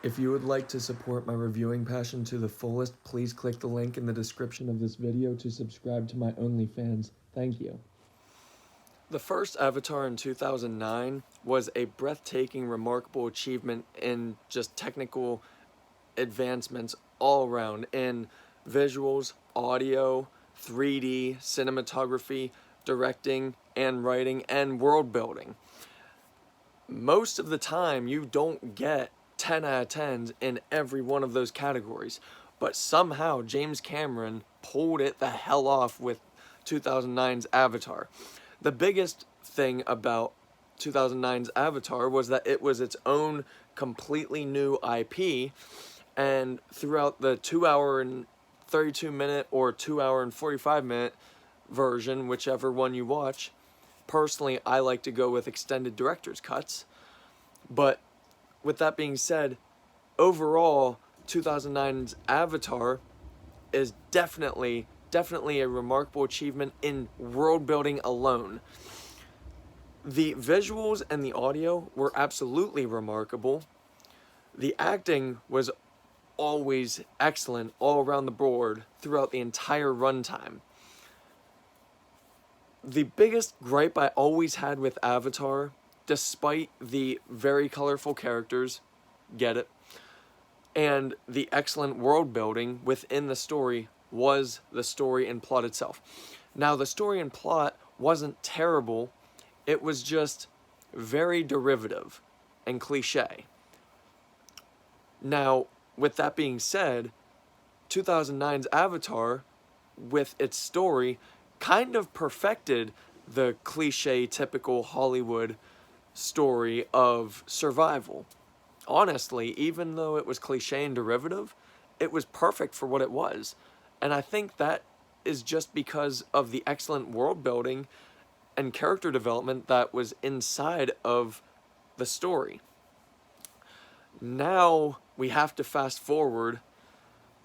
If you would like to support my reviewing passion to the fullest, please click the link in the description of this video to subscribe to my OnlyFans. Thank you. The first Avatar in 2009 was a breathtaking, remarkable achievement in just technical advancements all around in visuals, audio, 3D, cinematography, directing, and writing, and world building. Most of the time, you don't get 10 out of 10s in every one of those categories, but somehow James Cameron pulled it the hell off with 2009's Avatar. The biggest thing about 2009's Avatar was that it was its own completely new IP, and throughout the 2 hour and 32 minute or 2 hour and 45 minute version, whichever one you watch, personally I like to go with extended director's cuts. But with that being said, overall 2009's Avatar is definitely a remarkable achievement in world building alone. The visuals and the audio were absolutely remarkable. The acting was always excellent all around the board throughout the entire runtime. The biggest gripe I always had with Avatar, despite the very colorful characters, get it, and the excellent world building within the story, was the story and plot itself. Now, the story and plot wasn't terrible, it was just very derivative and cliche. Now, with that being said, 2009's Avatar, with its story, kind of perfected the cliche, typical Hollywood story of survival. Honestly, even though it was cliche and derivative, it was perfect for what it was. And I think that is just because of the excellent world building and character development that was inside of the story. Now we have to fast forward,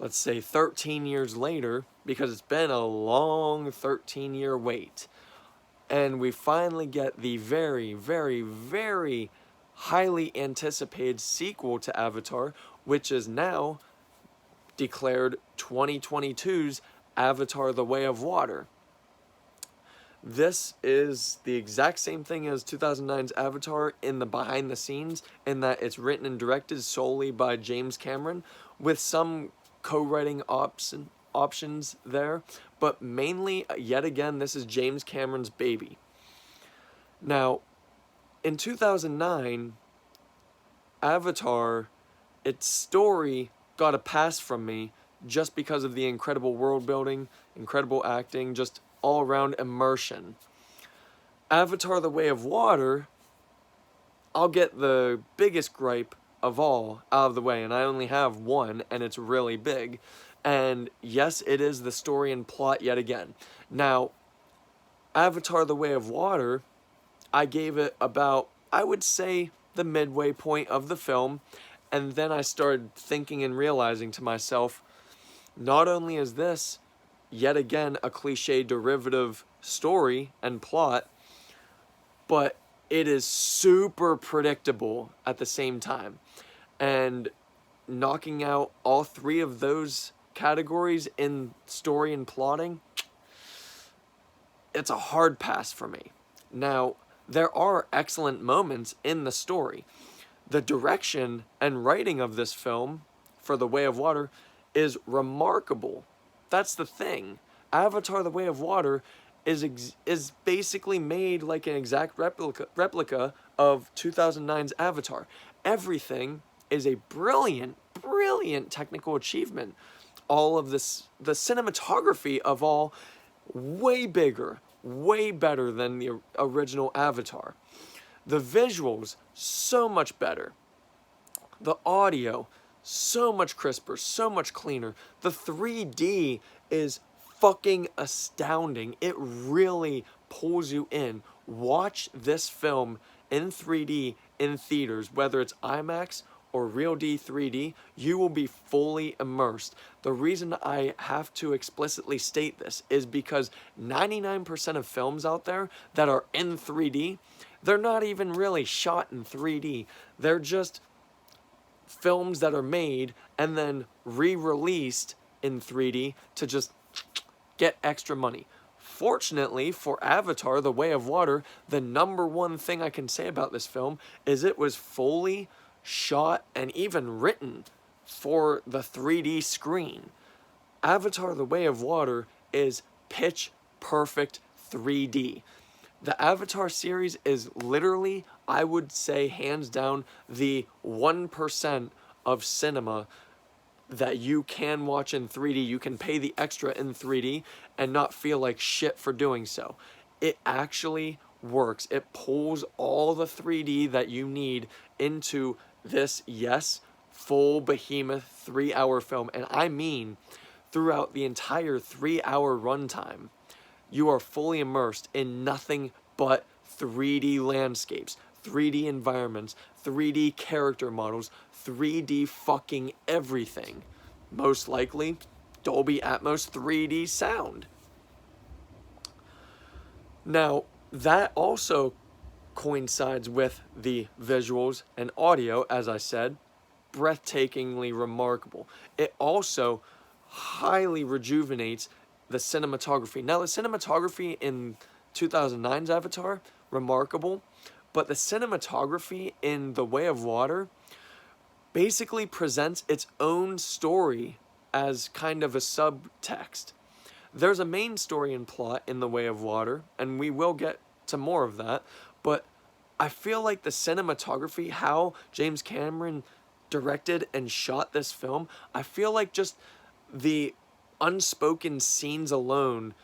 let's say 13 years later, because it's been a long 13-year wait. And we finally get the very, very, very highly anticipated sequel to Avatar, which is now declared 2022's Avatar: The Way of Water. This is the exact same thing as 2009's Avatar in the behind the scenes, in that it's written and directed solely by James Cameron, with some co-writing options there, but mainly, yet again, this is James Cameron's baby. Now, in 2009, Avatar, its story got a pass from me just because of the incredible world building, incredible acting, just all-around immersion. Avatar: The Way of Water, I'll get the biggest gripe of all out of the way, and I only have one, and it's really big. And yes, it is the story and plot yet again. Now, Avatar: The Way of Water, I gave it about, I would say, the midway point of the film, and then I started thinking and realizing to myself, not only is this yet again a cliche derivative story and plot, but it is super predictable at the same time. And knocking out all three of those categories in story and plotting, it's a hard pass for me. Now, there are excellent moments in the story. The direction and writing of this film, for The Way of Water, is remarkable. That's the thing. Avatar: The Way of Water is basically made like an exact replica of 2009's Avatar. Everything is a brilliant technical achievement. All of this, the cinematography of all, way bigger, way better than the original Avatar. The visuals, so much better. The audio, so much crisper, so much cleaner. The 3D is fucking astounding. It really pulls you in. Watch this film in 3D in theaters, whether it's IMAX or RealD 3D, you will be fully immersed. The reason I have to explicitly state this is because 99% of films out there that are in 3D, they're not even really shot in 3D. They're just films that are made and then re-released in 3D to just get extra money. Fortunately for Avatar, The Way of Water, the number one thing I can say about this film is it was fully shot and even written for the 3D screen. Avatar: The Way of Water is pitch perfect 3D. The Avatar series is literally, I would say, hands down, the 1% of cinema that you can watch in 3D. You can pay the extra in 3D and not feel like shit for doing so. It actually works. It pulls all the 3D that you need into this, yes, full behemoth 3-hour film. And I mean, throughout the entire 3-hour runtime, you are fully immersed in nothing but 3D landscapes, 3D environments, 3D character models, 3D fucking everything. Most likely, Dolby Atmos 3D sound. Now, that also coincides with the visuals and audio, as I said, breathtakingly remarkable. It also highly rejuvenates the cinematography. Now, the cinematography in 2009's Avatar, remarkable, but the cinematography in The Way of Water basically presents its own story as kind of a subtext. There's a main story and plot in The Way of Water, and we will get to more of that, but I feel like the cinematography, how James Cameron directed and shot this film, I feel like just the unspoken scenes alone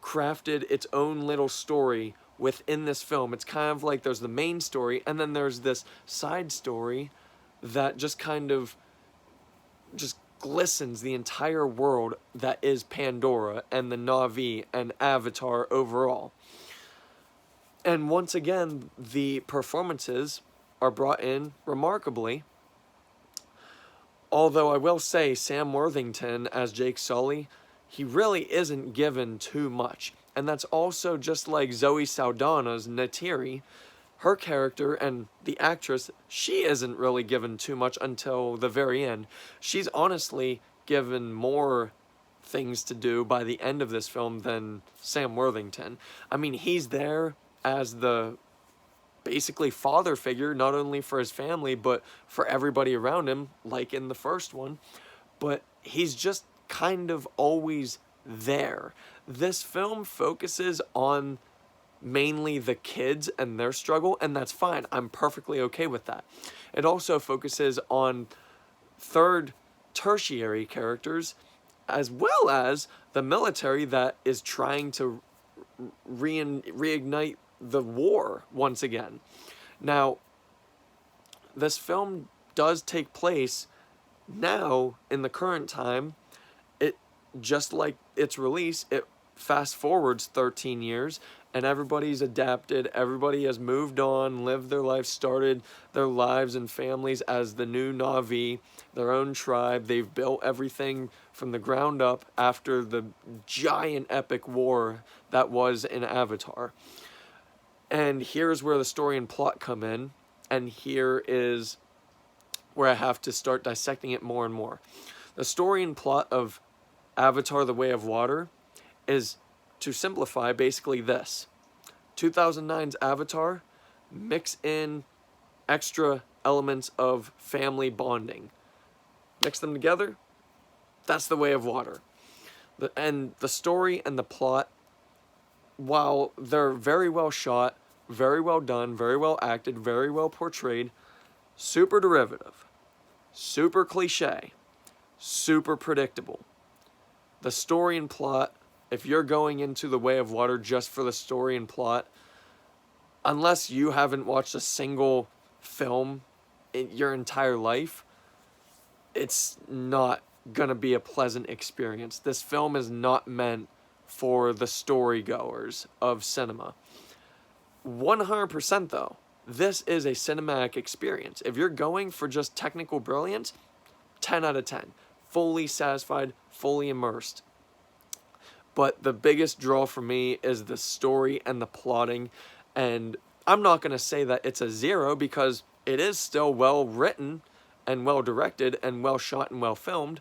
crafted its own little story within this film. It's kind of like there's the main story, and then there's this side story that just kind of just glistens the entire world that is Pandora and the Na'vi and Avatar overall. And once again, the performances are brought in remarkably. Although I will say Sam Worthington as Jake Sully, he really isn't given too much. And that's also just like Zoe Saldana's Neytiri. Her character and the actress, she isn't really given too much until the very end. She's honestly given more things to do by the end of this film than Sam Worthington. I mean, he's there as the basically father figure, not only for his family, but for everybody around him, like in the first one. But he's just kind of always there. This film focuses on mainly the kids and their struggle, and that's fine. I'm perfectly okay with that. It also focuses on third tertiary characters, as well as the military that is trying to reignite the war once again. Now, this film does take place now in the current time. It, just like its release, it fast forwards 13 years, and everybody's adapted, everybody has moved on, lived their life, started their lives and families as the new Na'vi, their own tribe. They've built everything from the ground up after the giant epic war that was in Avatar. And here's where the story and plot come in, and here is where I have to start dissecting it more and more. The story and plot of Avatar: The Way of Water is, to simplify, basically this. 2009's Avatar, mix in extra elements of family bonding. Mix them together, that's The Way of Water. And the story and the plot, while they're very well shot, very well done, very well acted, very well portrayed, super derivative, super cliche, super predictable. The story and plot, if you're going into The Way of Water just for the story and plot, unless you haven't watched a single film in your entire life, it's not gonna be a pleasant experience. This film is not meant for the storygoers of cinema. 100% though, this is a cinematic experience. If you're going for just technical brilliance, 10 out of 10. Fully satisfied, fully immersed. But the biggest draw for me is the story and the plotting. And I'm not going to say that it's a 0 because it is still well written and well directed and well shot and well filmed,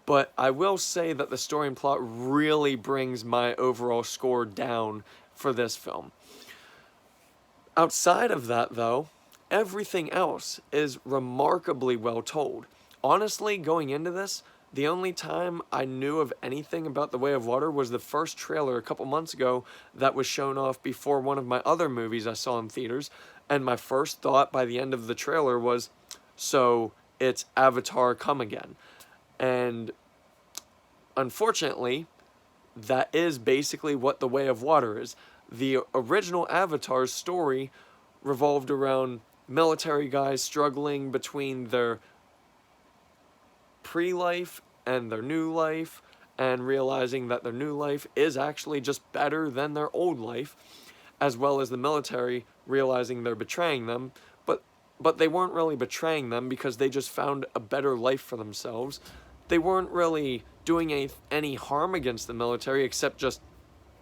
but I will say that the story and plot really brings my overall score down for this film. Outside of that, though, everything else is remarkably well told. Honestly, going into this, the only time I knew of anything about The Way of Water was the first trailer a couple months ago that was shown off before one of my other movies I saw in theaters, and my first thought by the end of the trailer was, so it's Avatar Come Again. And unfortunately, that is basically what The Way of Water is. The original Avatar's story revolved around military guys struggling between their pre-life and their new life, and realizing that their new life is actually just better than their old life, as well as the military realizing they're betraying them, but they weren't really betraying them because they just found a better life for themselves. They weren't really doing any harm against the military except just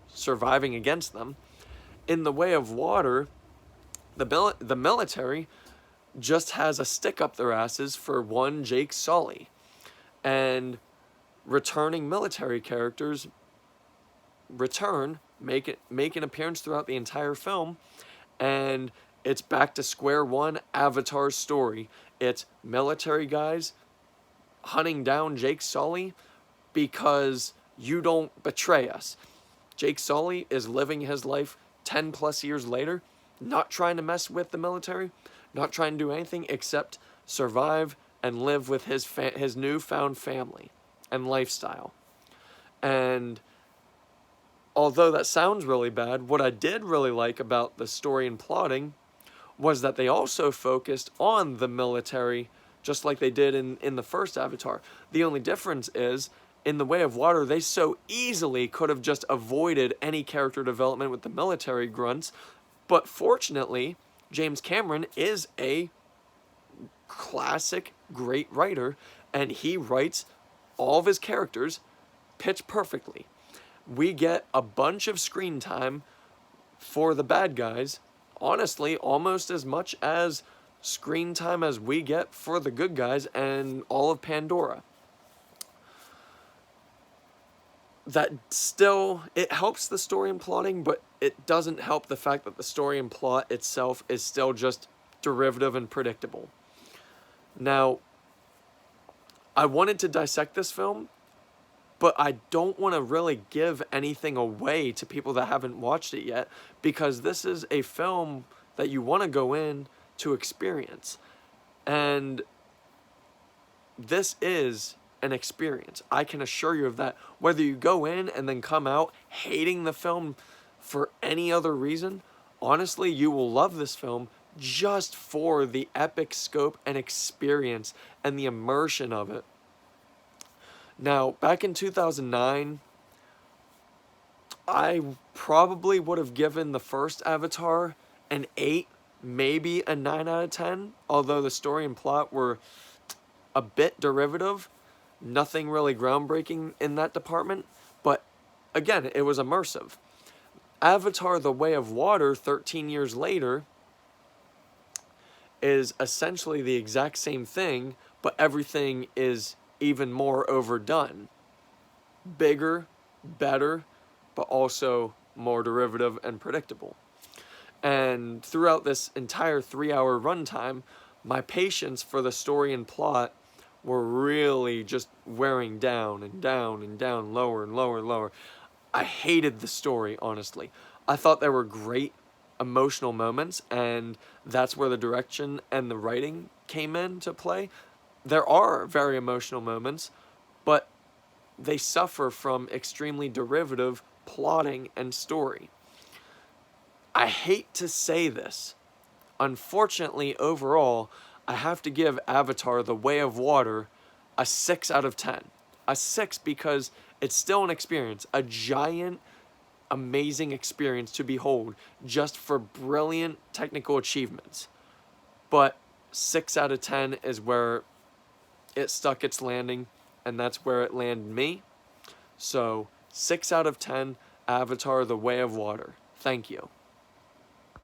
surviving against them. In The Way of Water, the military just has a stick up their asses for one Jake Sully. And returning military characters make an appearance throughout the entire film, and it's back to square one Avatar story. It's military guys hunting down Jake Sully because you don't betray us. Jake Sully is living his life 10 plus years later, not trying to mess with the military, not trying to do anything except survive and live with his newfound family and lifestyle. And although that sounds really bad, what I did really like about the story and plotting was that they also focused on the military just like they did in the first Avatar. The only difference is, in The Way of Water, they so easily could have just avoided any character development with the military grunts, but fortunately, James Cameron is a classic great writer, and he writes all of his characters pitch perfectly. We get a bunch of screen time for the bad guys, honestly, almost as much as screen time as we get for the good guys and all of Pandora. That still, it helps the story and plotting, but it doesn't help the fact that the story and plot itself is still just derivative and predictable. Now, I wanted to dissect this film, but I don't want to really give anything away to people that haven't watched it yet, because this is a film that you want to go in to experience. And this is an experience. I can assure you of that. Whether you go in and then come out hating the film for any other reason, honestly, you will love this film just for the epic scope and experience and the immersion of it. Now, back in 2009, I probably would have given the first Avatar an 8, maybe a 9 out of 10, although the story and plot were a bit derivative. Nothing really groundbreaking in that department, but again, it was immersive. Avatar: The Way of Water, 13 years later, is essentially the exact same thing, but everything is even more overdone. Bigger, better, but also more derivative and predictable. And throughout this entire 3-hour runtime, my patience for the story and plot were really just wearing down and down and down, lower and lower and lower. I hated the story, honestly. I thought there were great emotional moments, and that's where the direction and the writing came into play. There are very emotional moments, but they suffer from extremely derivative plotting and story. I hate to say this. Unfortunately, overall, I have to give Avatar: The Way of Water a 6 out of 10. A 6 because it's still an experience, a giant, amazing experience to behold just for brilliant technical achievements. But 6 out of 10 is where it stuck its landing, and that's where it landed me. So 6 out of 10, Avatar: The Way of Water. Thank you.